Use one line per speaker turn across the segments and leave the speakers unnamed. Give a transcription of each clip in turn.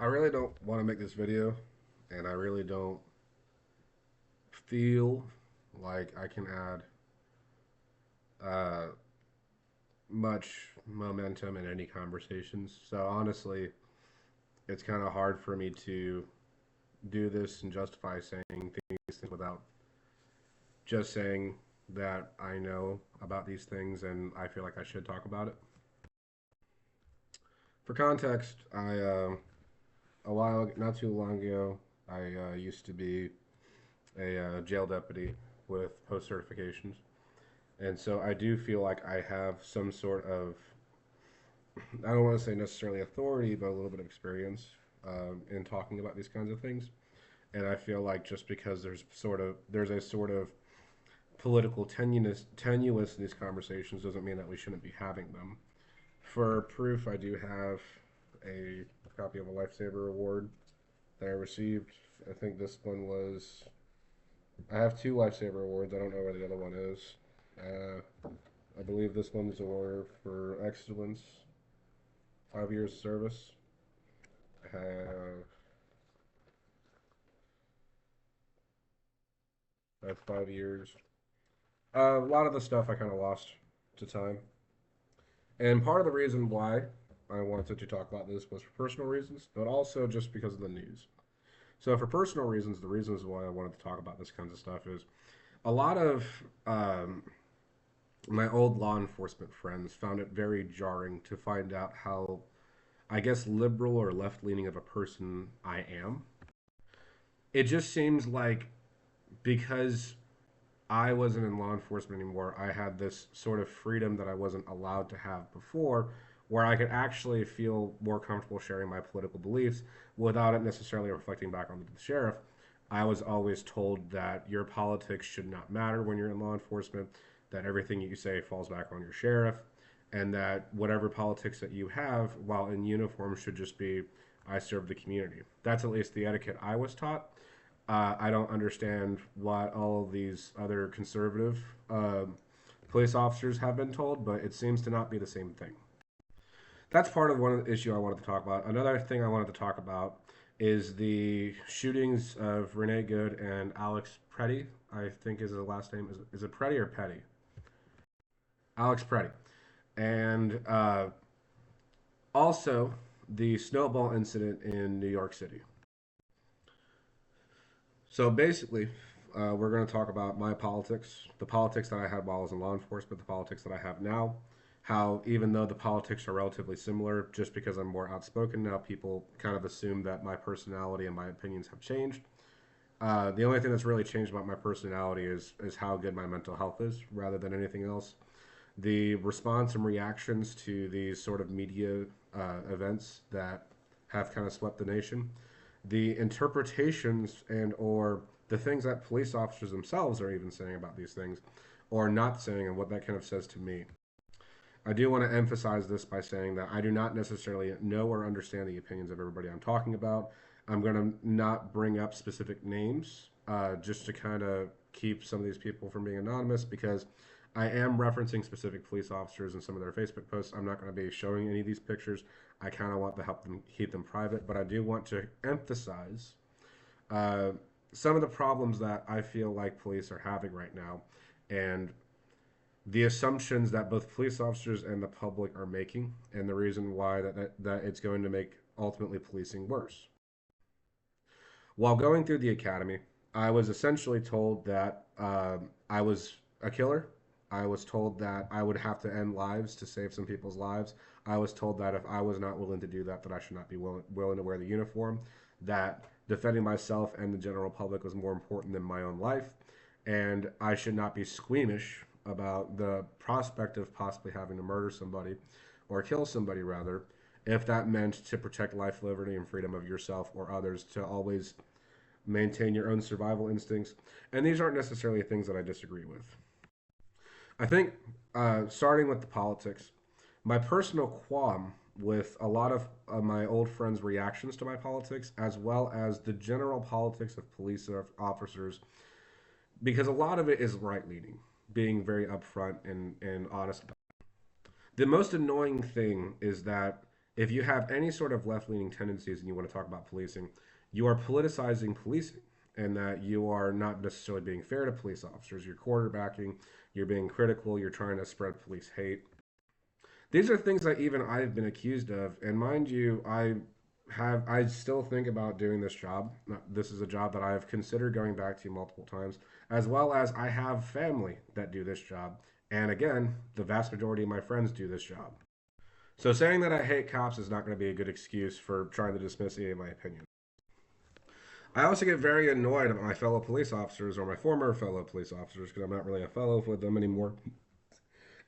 I really don't want to make this video, and I really don't feel like I can add uh, much momentum in any conversations. So honestly, it's kind of hard for me to do this and justify saying these things without just saying that I know about these things and I feel like I should talk about it. For context, not too long ago, I used to be a jail deputy with post certifications. And so I do feel like I have some sort of, I don't want to say necessarily authority, but a little bit of experience in talking about these kinds of things. And I feel like just because there's a sort of political tenuous in these conversations doesn't mean that we shouldn't be having them. For proof, I do have a copy of a lifesaver award that I received. I think this one was. I have two lifesaver awards. I don't know where the other one is. I believe this one's award for excellence, 5 years service. I have that's 5 years. A lot of the stuff I kind of lost to time, and part of the reason why I wanted to talk about this was for personal reasons, but also just because of the news. So for personal reasons, the reasons why I wanted to talk about this kinds of stuff is a lot of um, my old law enforcement friends found it very jarring to find out how, I guess, liberal or left leaning of a person I am. It just seems like because I wasn't in law enforcement anymore, I had this sort of freedom that I wasn't allowed to have before, where I could actually feel more comfortable sharing my political beliefs without it necessarily reflecting back on the sheriff. I was always told that your politics should not matter when you're in law enforcement, that everything you say falls back on your sheriff, and that whatever politics that you have while in uniform should just be, I serve the community. That's at least the etiquette I was taught. I don't understand what all of these other conservative police officers have been told, but it seems to not be the same thing. That's part of one issue I wanted to talk about. Another thing I wanted to talk about is the shootings of Renee Good and Alex Preddy. I think is the last name. Is it Preddy or Petty? Alex Preddy. And also the Snowball incident in New York City. So basically, we're going to talk about my politics, the politics that I had while I was in law enforcement, the politics that I have now. How, even though the politics are relatively similar, just because I'm more outspoken now, people kind of assume that my personality and my opinions have changed. The only thing that's really changed about my personality is how good my mental health is, rather than anything else. The response and reactions to these sort of media events that have kind of swept the nation, the interpretations and or the things that police officers themselves are even saying about these things or not saying, and what that kind of says to me. I do want to emphasize this by saying that I do not necessarily know or understand the opinions of everybody I'm talking about. I'm going to not bring up specific names just to kind of keep some of these people from being anonymous because I am referencing specific police officers in some of their Facebook posts. I'm not going to be showing any of these pictures. I kind of want to help them keep them private, but I do want to emphasize uh, some of the problems that I feel like police are having right now and the assumptions that both police officers and the public are making, and the reason why that it's going to make ultimately policing worse. While going through the academy, I was essentially told that I was a killer. I was told that I would have to end lives to save some people's lives. I was told that if I was not willing to do that, that I should not be willing to wear the uniform. That defending myself and the general public was more important than my own life, and I should not be squeamish about the prospect of possibly having to murder somebody or kill somebody rather if that meant to protect life, liberty, and freedom of yourself or others, to always maintain your own survival instincts. And these aren't necessarily things that I disagree with. I think, starting with the politics, my personal qualm with a lot of my old friends' reactions to my politics, as well as the general politics of police officers, because a lot of it is right leaning, being very upfront and honest. The most annoying thing is that If you have any sort of left leaning tendencies and you want to talk about policing, you are politicizing policing, and that you are not necessarily being fair to police officers. You're quarterbacking, you're being critical, you're trying to spread police hate. These are things that even I've been accused of, and mind you, I still think about doing this job. This is a job that I've considered going back to multiple times, as well as I have family that do this job. And again, the vast majority of my friends do this job. So saying that I hate cops is not going to be a good excuse for trying to dismiss any of my opinions. I also get very annoyed at my fellow police officers or my former fellow police officers because I'm not really a fellow with them anymore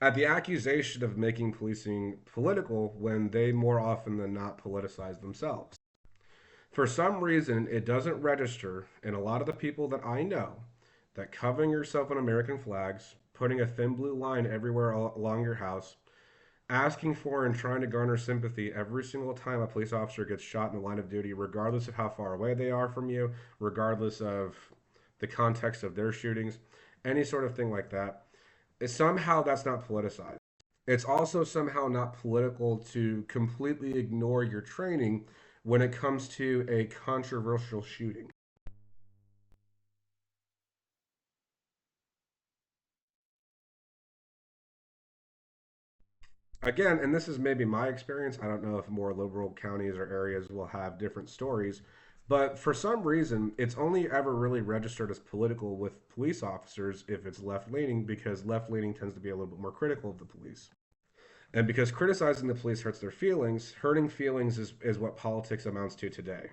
at the accusation of making policing political when they more often than not politicize themselves. For some reason, it doesn't register in a lot of the people that I know that covering yourself in American flags, putting a thin blue line everywhere along your house, asking for and trying to garner sympathy every single time a police officer gets shot in the line of duty, regardless of how far away they are from you, regardless of the context of their shootings, any sort of thing like that. Somehow that's not politicized. It's also somehow not political to completely ignore your training when it comes to a controversial shooting. Again, and this is maybe my experience, I don't know if more liberal counties or areas will have different stories, but for some reason, it's only ever really registered as political with police officers if it's left leaning, because left leaning tends to be a little bit more critical of the police. And because criticizing the police hurts their feelings, hurting feelings is what politics amounts to today.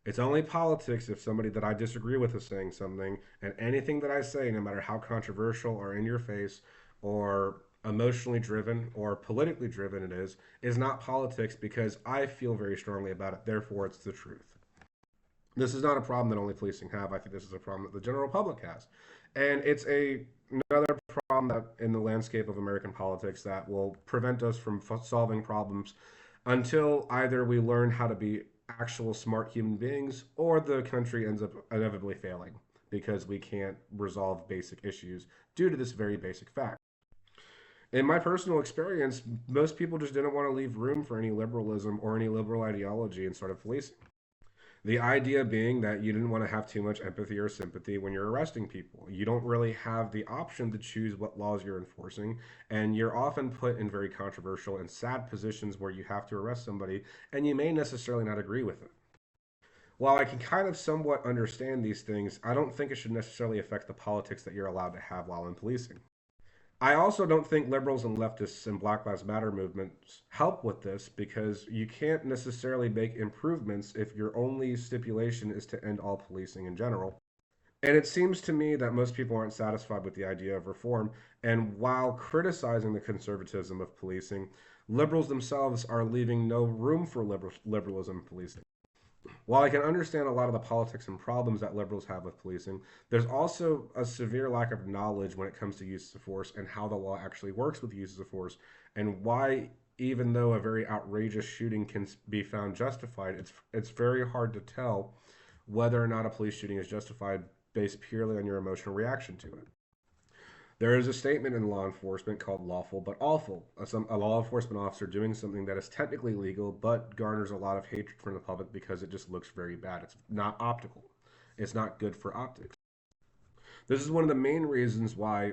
It's only politics if somebody that I disagree with is saying something, and anything that I say, no matter how controversial or in your face or emotionally driven or politically driven it is not politics because I feel very strongly about it. Therefore, it's the truth. This is not a problem that only policing have. I think this is a problem that the general public has, and it's another problem that in the landscape of American politics that will prevent us from solving problems until either we learn how to be actual smart human beings or the country ends up inevitably failing because we can't resolve basic issues due to this very basic fact. In my personal experience, most people just didn't want to leave room for any liberalism or any liberal ideology in sort of policing. The idea being that you didn't want to have too much empathy or sympathy when you're arresting people. You don't really have the option to choose what laws you're enforcing, and you're often put in very controversial and sad positions where you have to arrest somebody and you may necessarily not agree with it. While I can kind of somewhat understand these things, I don't think it should necessarily affect the politics that you're allowed to have while in policing. I also don't think liberals and leftists and Black Lives Matter movements help with this because you can't necessarily make improvements if your only stipulation is to end all policing in general. And it seems to me that most people aren't satisfied with the idea of reform. And while criticizing the conservatism of policing, liberals themselves are leaving no room for liberalism in policing. While I can understand a lot of the politics and problems that liberals have with policing, there's also a severe lack of knowledge when it comes to uses of force and how the law actually works with uses of force, and why, even though a very outrageous shooting can be found justified, it's very hard to tell whether or not a police shooting is justified based purely on your emotional reaction to it. There is a statement in law enforcement called lawful but awful. A law enforcement officer doing something that is technically legal but garners a lot of hatred from the public because it just looks very bad. It's not optical, it's not good for optics. This is one of the main reasons why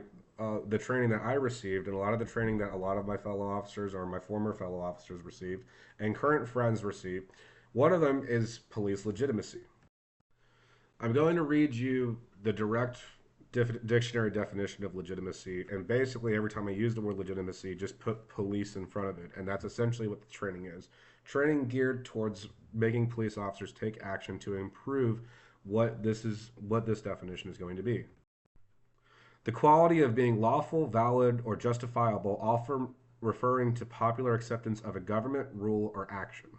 the training that I received, and a lot of the training that a lot of my fellow officers or my former fellow officers received, and current friends receive, one of them is police legitimacy. I'm going to read you the direct dictionary definition of legitimacy, and basically every time I use the word legitimacy, just put police in front of it, and that's essentially what the training is. Training geared towards making police officers take action to improve what this definition is going to be. The quality of being lawful, valid, or justifiable, often referring to popular acceptance of a government, rule, or action.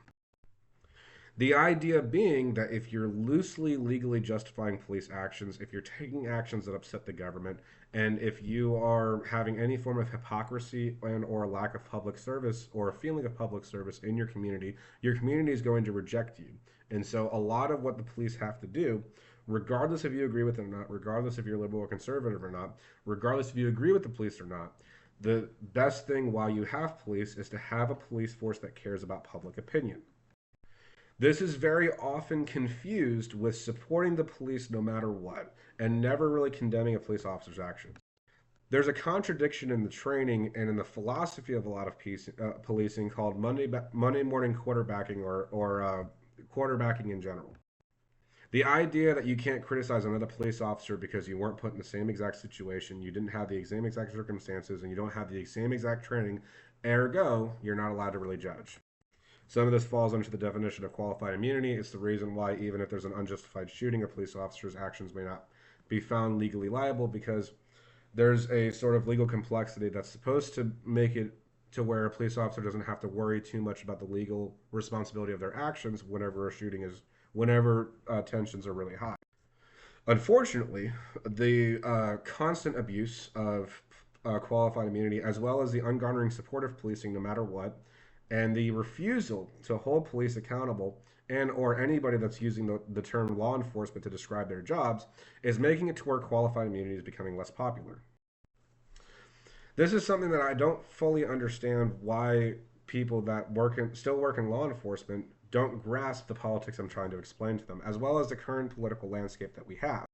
The idea being that if you're loosely legally justifying police actions, if you're taking actions that upset the government, and if you are having any form of hypocrisy and or lack of public service or a feeling of public service in your community is going to reject you. And so a lot of what the police have to do, regardless if you agree with it or not, regardless if you're liberal or conservative or not, regardless if you agree with the police or not, The best thing while you have police is to have a police force that cares about public opinion. This is very often confused with supporting the police no matter what and never really condemning a police officer's actions. There's a contradiction in the training and in the philosophy of a lot of policing called Monday morning quarterbacking or quarterbacking in general. The idea that you can't criticize another police officer because you weren't put in the same exact situation, you didn't have the same exact circumstances, and you don't have the same exact training, ergo, you're not allowed to really judge. Some of this falls under the definition of qualified immunity. It's the reason why, even if there's an unjustified shooting, a police officer's actions may not be found legally liable because there's a sort of legal complexity that's supposed to make it to where a police officer doesn't have to worry too much about the legal responsibility of their actions whenever tensions are really high. Unfortunately, the constant abuse of qualified immunity, as well as the ungarnering support of policing no matter what, and the refusal to hold police accountable and or anybody that's using the term law enforcement to describe their jobs is making it to where qualified immunity is becoming less popular. This is something that I don't fully understand why people that still work in law enforcement don't grasp the politics I'm trying to explain to them, as well as the current political landscape that we have.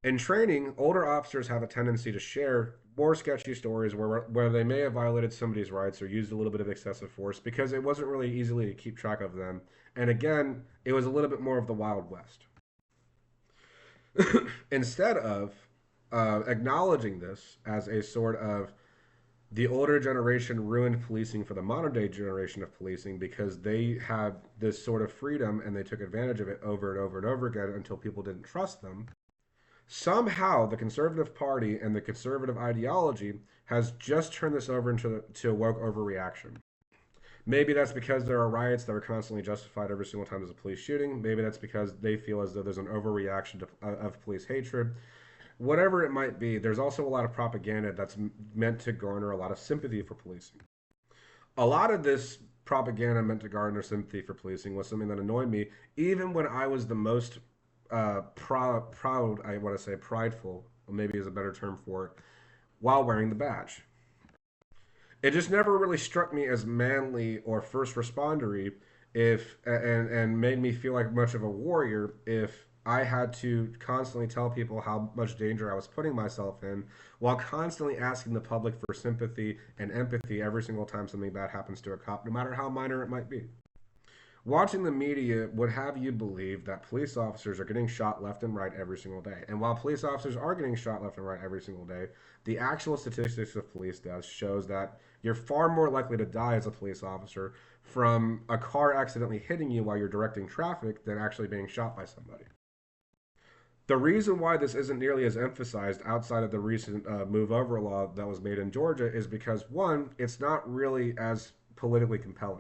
In training, older officers have a tendency to share more sketchy stories where they may have violated somebody's rights or used a little bit of excessive force because it wasn't really easily to keep track of them. And again, it was a little bit more of the Wild West. Instead of acknowledging this as a sort of the older generation ruined policing for the modern day generation of policing because they had this sort of freedom and they took advantage of it over and over and over again until people didn't trust them. Somehow, the Conservative Party and the conservative ideology has just turned this over into a woke overreaction. Maybe that's because there are riots that are constantly justified every single time there's a police shooting. Maybe that's because they feel as though there's an overreaction of police hatred. Whatever it might be, there's also a lot of propaganda that's meant to garner a lot of sympathy for policing. A lot of this propaganda meant to garner sympathy for policing was something that annoyed me, even when I was the most proud, I want to say prideful, or maybe is a better term for it, while wearing the badge. It just never really struck me as manly or first respondery if and made me feel like much of a warrior if I had to constantly tell people how much danger I was putting myself in while constantly asking the public for sympathy and empathy every single time something bad happens to a cop, no matter how minor it might be. Watching the media would have you believe that police officers are getting shot left and right every single day. And while police officers are getting shot left and right every single day, the actual statistics of police deaths shows that you're far more likely to die as a police officer from a car accidentally hitting you while you're directing traffic than actually being shot by somebody. The reason why this isn't nearly as emphasized outside of the recent move over law that was made in Georgia is because, one, it's not really as politically compelling.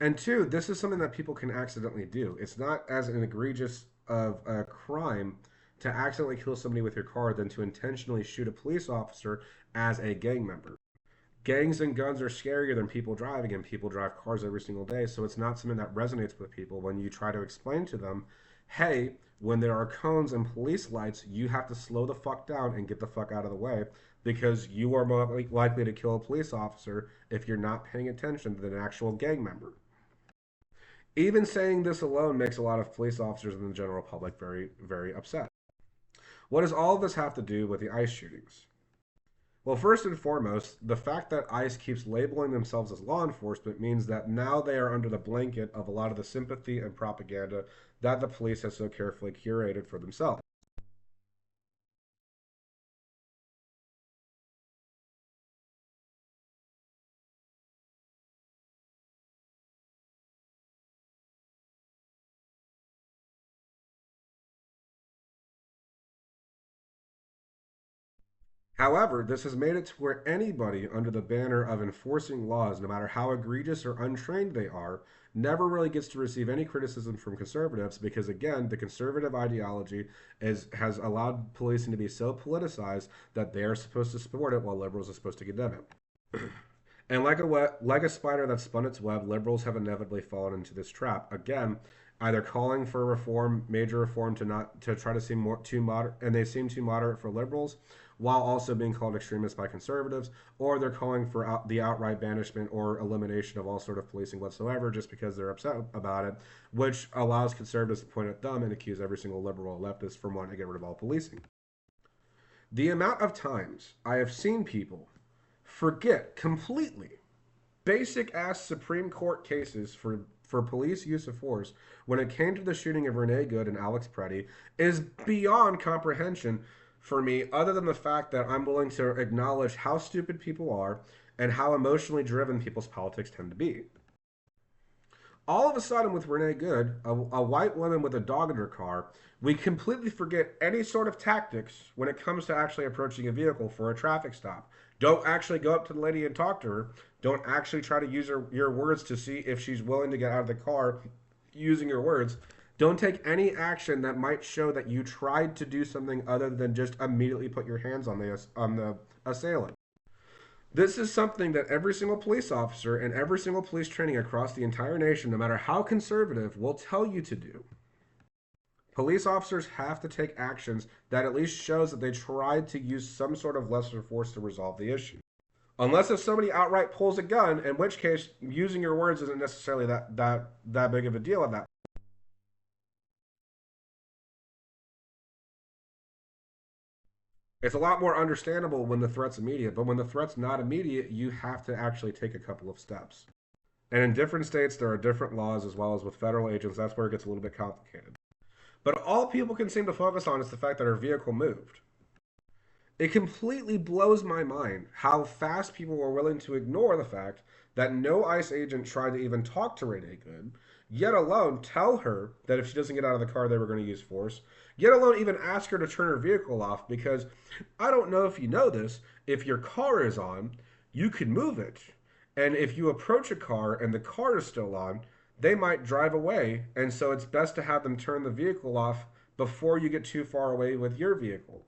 And two, this is something that people can accidentally do. It's not as an egregious of a crime to accidentally kill somebody with your car than to intentionally shoot a police officer as a gang member. Gangs and guns are scarier than people driving, and people drive cars every single day, so it's not something that resonates with people when you try to explain to them, hey, when there are cones and police lights, you have to slow the fuck down and get the fuck out of the way because you are more likely to kill a police officer if you're not paying attention than an actual gang member. Even saying this alone makes a lot of police officers and the general public very, very upset. What does all of this have to do with the ICE shootings? Well, first and foremost, the fact that ICE keeps labeling themselves as law enforcement means that now they are under the blanket of a lot of the sympathy and propaganda that the police has so carefully curated for themselves. However, this has made it to where anybody under the banner of enforcing laws, no matter how egregious or untrained they are, never really gets to receive any criticism from conservatives because, again, the conservative ideology has allowed policing to be so politicized that they are supposed to support it while liberals are supposed to condemn it. And like a spider that spun its web, liberals have inevitably fallen into this trap. Again, either calling for reform, major reform, to try to seem more too moderate, and they seem too moderate for liberals, while also being called extremists by conservatives, or they're calling for the outright banishment or elimination of all sort of policing whatsoever, just because they're upset about it, which allows conservatives to point at them and accuse every single liberal or leftist from wanting to get rid of all policing. The amount of times I have seen people forget completely basic ass Supreme Court cases for police use of force when it came to the shooting of Renee Good and Alex Preddy is beyond comprehension for me, other than the fact that I'm willing to acknowledge how stupid people are and how emotionally driven people's politics tend to be. All of a sudden, with Renee Good, a white woman with a dog in her car, we completely forget any sort of tactics when it comes to actually approaching a vehicle for a traffic stop. Don't actually go up to the lady and talk to her. Don't actually try to use your words to see if she's willing to get out of the car using your words. Don't take any action that might show that you tried to do something other than just immediately put your hands on the assailant. This is something that every single police officer and every single police training across the entire nation, no matter how conservative, will tell you to do. Police officers have to take actions that at least shows that they tried to use some sort of lesser force to resolve the issue. Unless if somebody outright pulls a gun, in which case using your words isn't necessarily that big of a deal at that. It's a lot more understandable when the threat's immediate, but when the threat's not immediate, you have to actually take a couple of steps. And in different states, there are different laws as well as with federal agents. That's where it gets a little bit complicated. But all people can seem to focus on is the fact that our vehicle moved. It completely blows my mind how fast people were willing to ignore the fact that no ICE agent tried to even talk to Renee Good, yet alone tell her that if she doesn't get out of the car, they were going to use force, yet alone even ask her to turn her vehicle off because I don't know if you know this, if your car is on, you can move it. And if you approach a car and the car is still on, they might drive away. And so it's best to have them turn the vehicle off before you get too far away with your vehicle.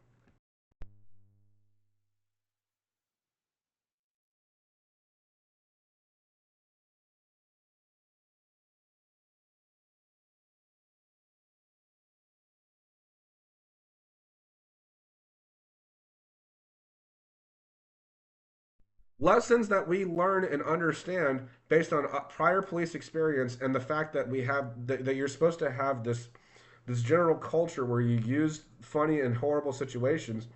Lessons that we learn and understand based on prior police experience and the fact that that you're supposed to have this general culture where you use funny and horrible situations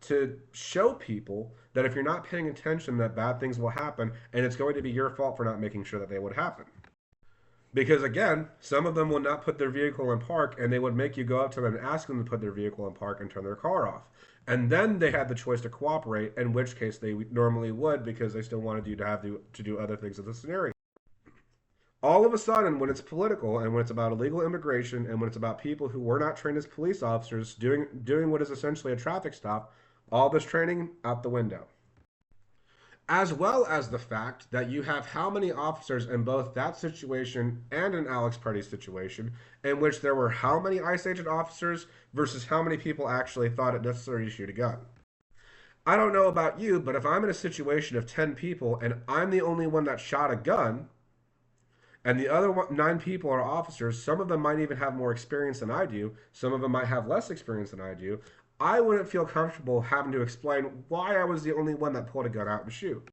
to show people that if you're not paying attention that bad things will happen and it's going to be your fault for not making sure that they would happen. Because again, some of them will not put their vehicle in park and they would make you go up to them and ask them to put their vehicle in park and turn their car off. And then they had the choice to cooperate, in which case they normally would because they still wanted you to have to do other things in the scenario. All of a sudden, when it's political and when it's about illegal immigration and when it's about people who were not trained as police officers doing what is essentially a traffic stop, all this training out the window, as well as the fact that you have how many officers in both that situation and in Alex Party's situation, in which there were how many ICE agent officers versus how many people actually thought it necessary to shoot a gun. I don't know about you, but if I'm in a situation of 10 people and I'm the only one that shot a gun, and the other 9 people are officers, some of them might even have more experience than I do, some of them might have less experience than I do, I wouldn't feel comfortable having to explain why I was the only one that pulled a gun out and shoot.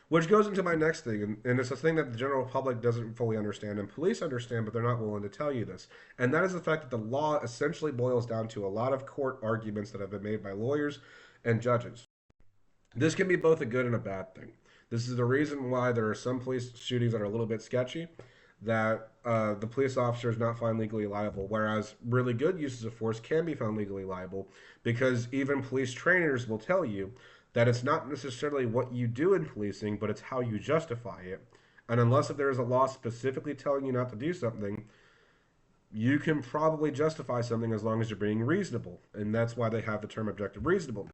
Which goes into my next thing, and it's a thing that the general public doesn't fully understand, and police understand, but they're not willing to tell you this. And that is the fact that the law essentially boils down to a lot of court arguments that have been made by lawyers and judges. This can be both a good and a bad thing. This is the reason why there are some police shootings that are a little bit sketchy, that the police officer is not found legally liable, whereas really good uses of force can be found legally liable because even police trainers will tell you that it's not necessarily what you do in policing, but it's how you justify it. And unless if there is a law specifically telling you not to do something, you can probably justify something as long as you're being reasonable. And that's why they have the term objective reasonable.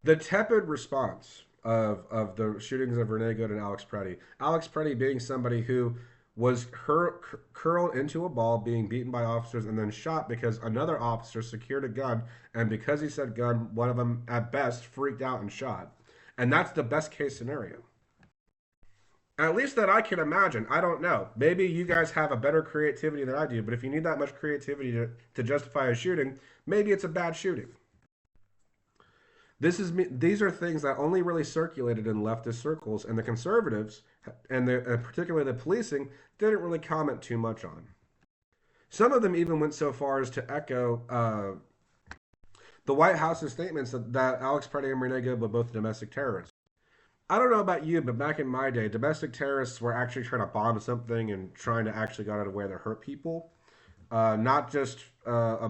The tepid response of the shootings of Renee Good and Alex Preddy. Alex Preddy being somebody who was curled into a ball, being beaten by officers, and then shot because another officer secured a gun, and because he said gun, one of them at best freaked out and shot. And that's the best case scenario. At least that I can imagine. I don't know. Maybe you guys have a better creativity than I do, but if you need that much creativity to justify a shooting, maybe it's a bad shooting. These are things that only really circulated in leftist circles, and the conservatives and particularly the policing didn't really comment too much on. Some of them even went so far as to echo the White House's statements that Alex Preddy and Renee Good were both domestic terrorists. I don't know about you, but back in my day, domestic terrorists were actually trying to bomb something and trying to actually go out of way to hurt people, not just a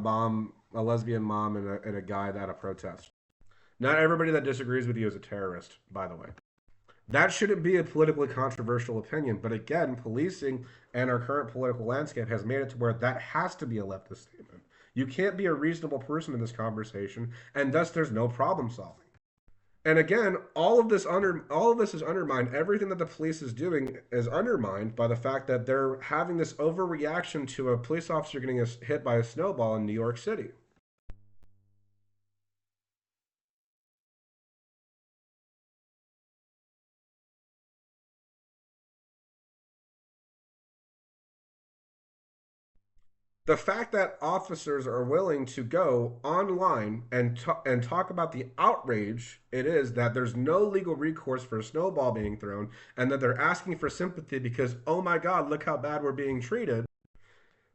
lesbian mom, and a guy at a protest. Not everybody that disagrees with you is a terrorist, by the way. That shouldn't be a politically controversial opinion, but again, policing and our current political landscape has made it to where that has to be a leftist statement. You can't be a reasonable person in this conversation, and thus there's no problem solving. And again, all of this is undermined. Everything that the police is doing is undermined by the fact that they're having this overreaction to a police officer getting hit by a snowball in New York City. The fact that officers are willing to go online and talk about the outrage it is that there's no legal recourse for a snowball being thrown, and that they're asking for sympathy because, oh my God, look how bad we're being treated.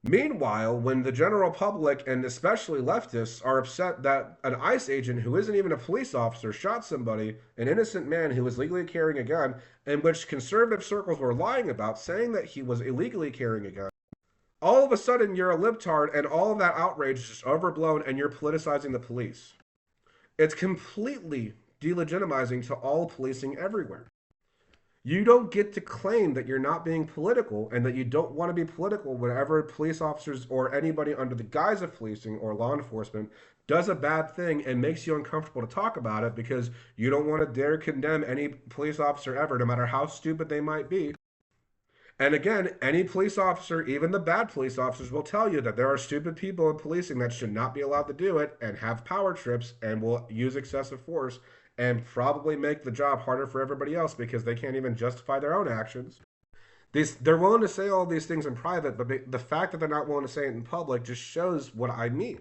Meanwhile, when the general public and especially leftists are upset that an ICE agent who isn't even a police officer shot somebody, an innocent man who was legally carrying a gun, in which conservative circles were lying about, saying that he was illegally carrying a gun, all of a sudden you're a libtard and all of that outrage is just overblown and you're politicizing the police. It's completely delegitimizing to all policing everywhere. You don't get to claim that you're not being political and that you don't want to be political whenever police officers or anybody under the guise of policing or law enforcement does a bad thing and makes you uncomfortable to talk about it because you don't want to dare condemn any police officer ever, no matter how stupid they might be. And again, any police officer, even the bad police officers, will tell you that there are stupid people in policing that should not be allowed to do it and have power trips and will use excessive force and probably make the job harder for everybody else because they can't even justify their own actions. They're willing to say all these things in private, but the fact that they're not willing to say it in public just shows what I mean.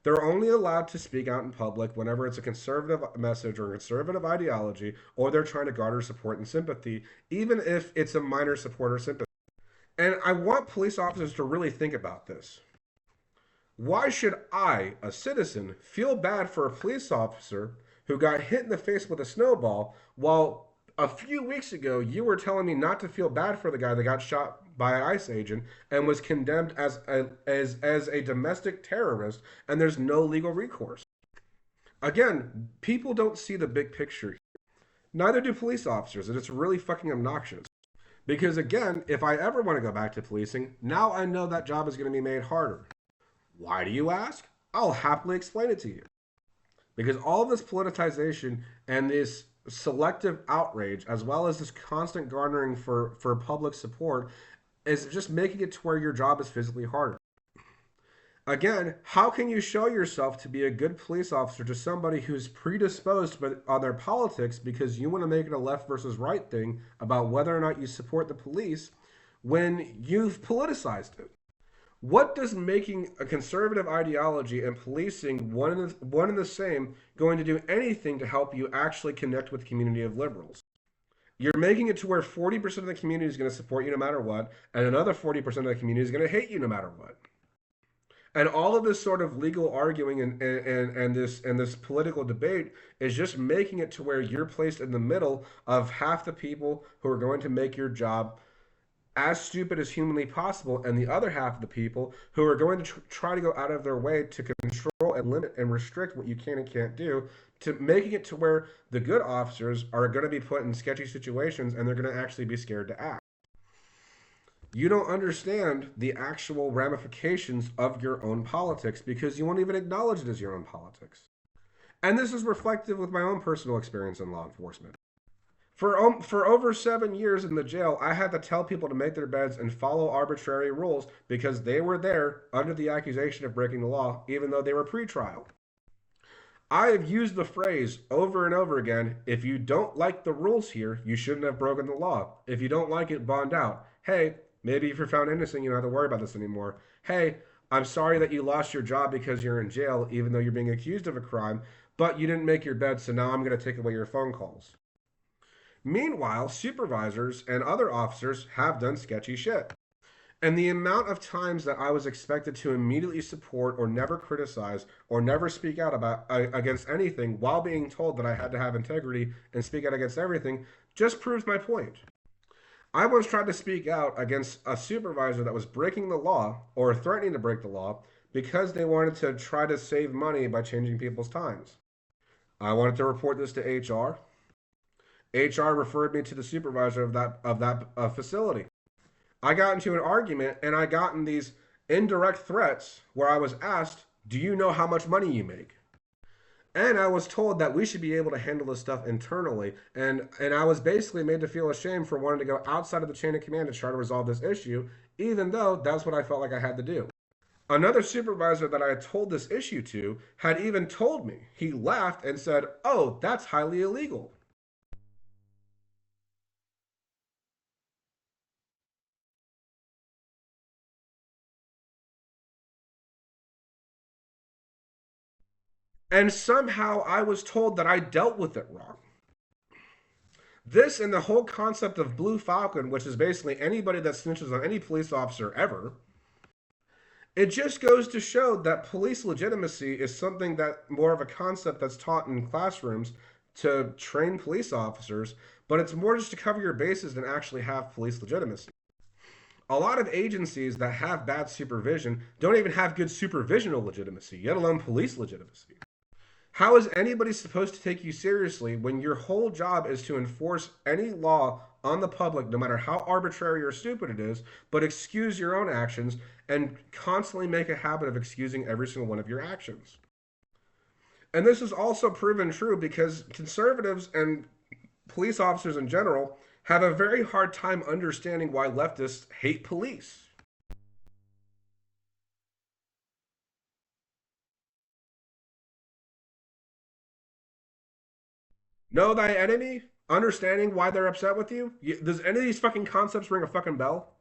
They're only allowed to speak out in public whenever it's a conservative message or a conservative ideology, or they're trying to garner support and sympathy, even if it's a minor support or sympathy. And I want police officers to really think about this. Why should I, a citizen, feel bad for a police officer who got hit in the face with a snowball while a few weeks ago you were telling me not to feel bad for the guy that got shot by an ICE agent and was condemned as a domestic terrorist, and there's no legal recourse? Again, people don't see the big picture. Neither do police officers, and it's really fucking obnoxious. Because again, if I ever want to go back to policing, now I know that job is going to be made harder. Why do you ask? I'll happily explain it to you. Because all this politicization and this selective outrage, as well as this constant garnering for public support, is just making it to where your job is physically harder. Again, how can you show yourself to be a good police officer to somebody who's predisposed on their politics because you want to make it a left versus right thing about whether or not you support the police when you've politicized it? What does making a conservative ideology and policing one and the same going to do anything to help you actually connect with the community of liberals? You're making it to where 40% of the community is going to support you no matter what, and another 40% of the community is going to hate you no matter what. And all of this sort of legal arguing and this political debate is just making it to where you're placed in the middle of half the people who are going to make your job as stupid as humanly possible, and the other half of the people who are going to try to go out of their way to control and limit and restrict what you can and can't do, to making it to where the good officers are going to be put in sketchy situations and they're going to actually be scared to act. You don't understand the actual ramifications of your own politics because you won't even acknowledge it as your own politics. And this is reflective with my own personal experience in law enforcement. For over 7 years in the jail, I had to tell people to make their beds and follow arbitrary rules because they were there under the accusation of breaking the law, even though they were pretrial. I have used the phrase over and over again, if you don't like the rules here, you shouldn't have broken the law. If you don't like it, bond out. Hey, maybe if you're found innocent, you don't have to worry about this anymore. Hey, I'm sorry that you lost your job because you're in jail, even though you're being accused of a crime, but you didn't make your bed, so now I'm going to take away your phone calls. Meanwhile, supervisors and other officers have done sketchy shit. And the amount of times that I was expected to immediately support or never criticize or never speak out about against anything while being told that I had to have integrity and speak out against everything just proves my point. I once tried to speak out against a supervisor that was breaking the law or threatening to break the law because they wanted to try to save money by changing people's times. I wanted to report this to HR. HR referred me to the supervisor of that facility. I got into an argument and I gotten these indirect threats where I was asked, "Do you know how much money you make?" And I was told that we should be able to handle this stuff internally. And I was basically made to feel ashamed for wanting to go outside of the chain of command to try to resolve this issue, even though that's what I felt like I had to do. Another supervisor that I had told this issue to had even told me. He laughed and said, "Oh, that's highly illegal." And somehow I was told that I dealt with it wrong. This and the whole concept of Blue Falcon, which is basically anybody that snitches on any police officer ever, it just goes to show that police legitimacy is something that more of a concept that's taught in classrooms to train police officers, but it's more just to cover your bases than actually have police legitimacy. A lot of agencies that have bad supervision don't even have good supervisional legitimacy, let alone police legitimacy. How is anybody supposed to take you seriously when your whole job is to enforce any law on the public, no matter how arbitrary or stupid it is, but excuse your own actions and constantly make a habit of excusing every single one of your actions? And this is also proven true because conservatives and police officers in general have a very hard time understanding why leftists hate police. Know thy enemy? Understanding why they're upset with you? Does any of these fucking concepts ring a fucking bell?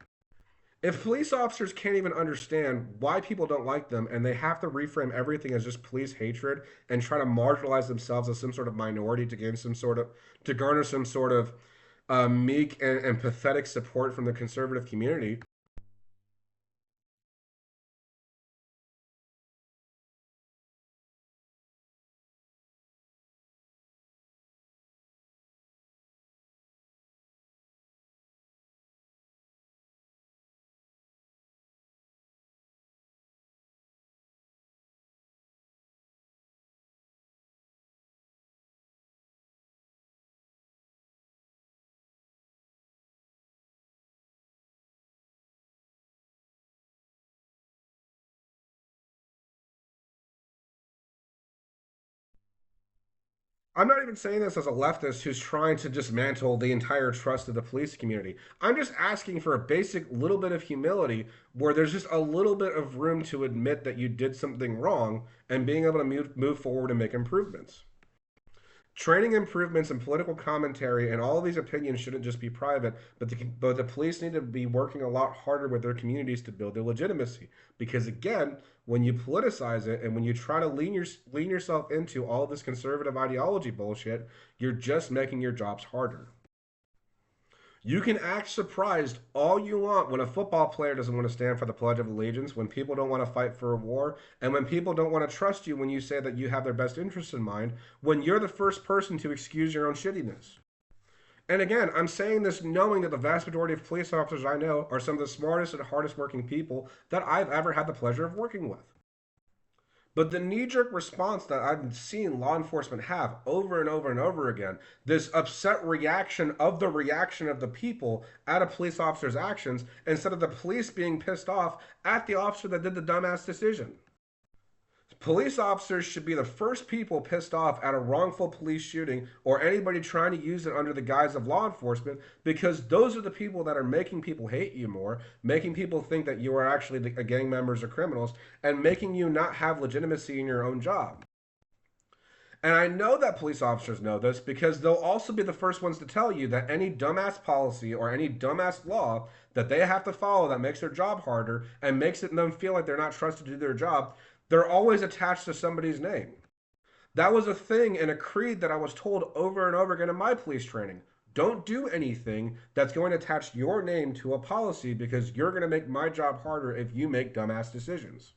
If police officers can't even understand why people don't like them and they have to reframe everything as just police hatred and try to marginalize themselves as some sort of minority to gain some sort of to garner some sort of meek and pathetic support from the conservative community. I'm not even saying this as a leftist who's trying to dismantle the entire trust of the police community. I'm just asking for a basic little bit of humility where there's just a little bit of room to admit that you did something wrong and being able to move forward and make improvements. Training improvements and political commentary and all of these opinions shouldn't just be private, but the police need to be working a lot harder with their communities to build their legitimacy. Because again, when you politicize it and when you try to lean yourself into all of this conservative ideology bullshit, you're just making your jobs harder. You can act surprised all you want when a football player doesn't want to stand for the Pledge of Allegiance, when people don't want to fight for a war, and when people don't want to trust you when you say that you have their best interests in mind, when you're the first person to excuse your own shittiness. And again, I'm saying this knowing that the vast majority of police officers I know are some of the smartest and hardest working people that I've ever had the pleasure of working with. But the knee jerk response that I've seen law enforcement have over and over and over again, this upset reaction of the people at a police officer's actions, instead of the police being pissed off at the officer that did the dumbass decision. Police officers should be the first people pissed off at a wrongful police shooting or anybody trying to use it under the guise of law enforcement, because those are the people that are making people hate you more, making people think that you are actually gang members or criminals, and making you not have legitimacy in your own job. And I know that police officers know this because they'll also be the first ones to tell you that any dumbass policy or any dumbass law that they have to follow that makes their job harder and makes it them feel like they're not trusted to do their job, they're always attached to somebody's name. That was a thing in a creed that I was told over and over again in my police training. Don't do anything that's going to attach your name to a policy because you're going to make my job harder if you make dumbass decisions.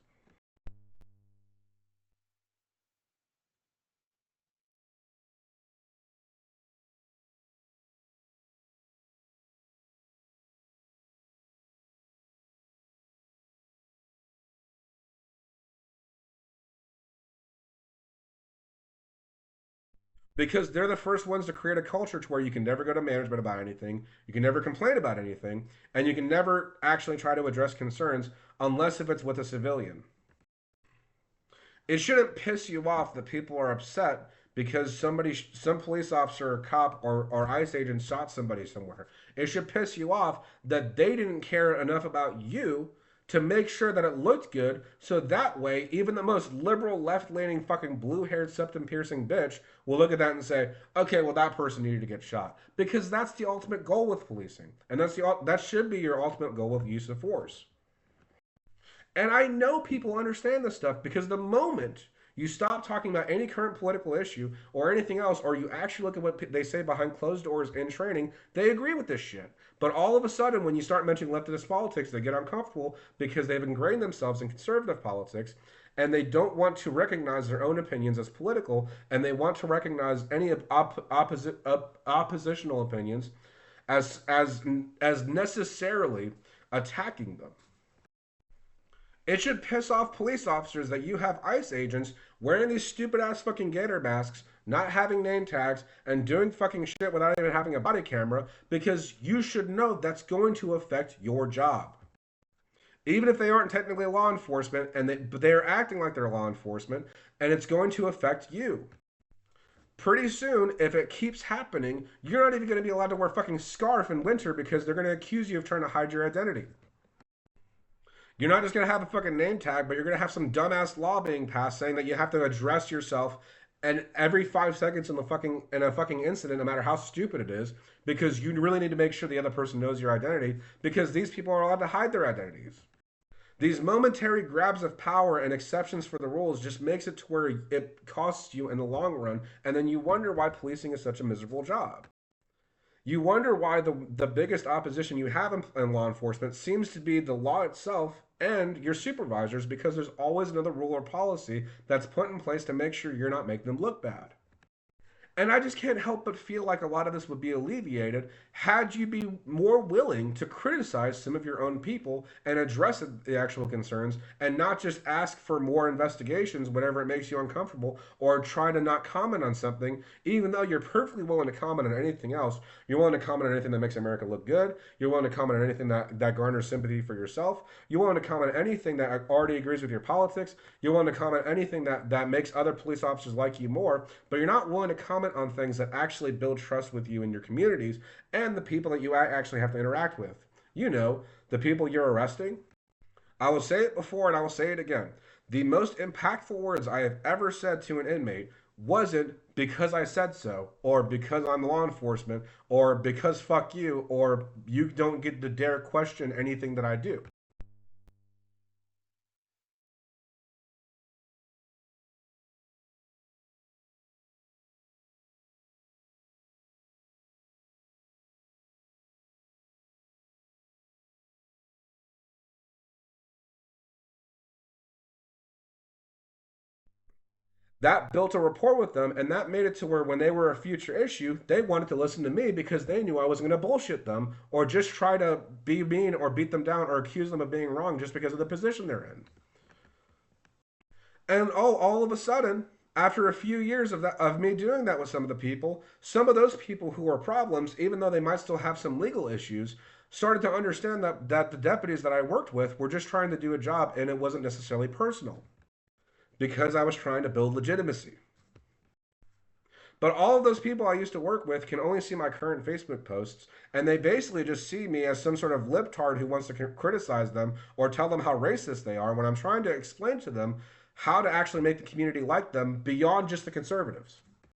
Because they're the first ones to create a culture to where you can never go to management about anything, you can never complain about anything, and you can never actually try to address concerns unless if it's with a civilian. It shouldn't piss you off that people are upset because some police officer or cop or ICE agent shot somebody somewhere. It should piss you off that they didn't care enough about you to make sure that it looked good, so that way even the most liberal left-leaning fucking blue-haired septum piercing bitch will look at that and say, okay, well, that person needed to get shot, because that's the ultimate goal with policing, and that should be your ultimate goal with use of force. And I know people understand this stuff because the moment you stop talking about any current political issue or anything else, or you actually look at what they say behind closed doors in training, they agree with this shit. But all of a sudden, when you start mentioning leftist politics, they get uncomfortable because they've ingrained themselves in conservative politics and they don't want to recognize their own opinions as political, and they want to recognize any oppositional opinions as necessarily attacking them. It should piss off police officers that you have ICE agents wearing these stupid ass fucking gator masks, not having name tags, and doing fucking shit without even having a body camera, because you should know that's going to affect your job. Even if they aren't technically law enforcement, but they're acting like they're law enforcement, and it's going to affect you. Pretty soon, if it keeps happening, you're not even going to be allowed to wear a fucking scarf in winter because they're going to accuse you of trying to hide your identity. You're not just going to have a fucking name tag, but you're going to have some dumbass law being passed saying that you have to address yourself and every 5 seconds in a fucking incident, no matter how stupid it is, because you really need to make sure the other person knows your identity, because these people are allowed to hide their identities. These momentary grabs of power and exceptions for the rules just makes it to where it costs you in the long run, and then you wonder why policing is such a miserable job. You wonder why the biggest opposition you have in law enforcement seems to be the law itself and your supervisors, because there's always another rule or policy that's put in place to make sure you're not making them look bad. And I just can't help but feel like a lot of this would be alleviated had you be more willing to criticize some of your own people and address the actual concerns and not just ask for more investigations whenever it makes you uncomfortable, or try to not comment on something even though you're perfectly willing to comment on anything else. You're willing to comment on anything that makes America look good. You're willing to comment on anything that garners sympathy for yourself. You're willing to comment on anything that already agrees with your politics. You're willing to comment on anything that makes other police officers like you more, but you're not willing to comment on things that actually build trust with you in your communities and the people that you actually have to interact with. You know, the people you're arresting. I will say it before and I will say it again. The most impactful words I have ever said to an inmate wasn't because I said so, or because I'm law enforcement, or because fuck you, or you don't get to dare question anything that I do. That built a rapport with them, and that made it to where when they were a future issue, they wanted to listen to me because they knew I wasn't going to bullshit them or just try to be mean or beat them down or accuse them of being wrong just because of the position they're in. And oh, all of a sudden, after a few years of me doing that with some of the people, some of those people who were problems, even though they might still have some legal issues, started to understand that the deputies that I worked with were just trying to do a job and it wasn't necessarily personal. because I was trying to build legitimacy. But all of those people I used to work with can only see my current Facebook posts, and they basically just see me as some sort of libtard who wants to criticize them or tell them how racist they are when I'm trying to explain to them how to actually make the community like them beyond just the conservatives.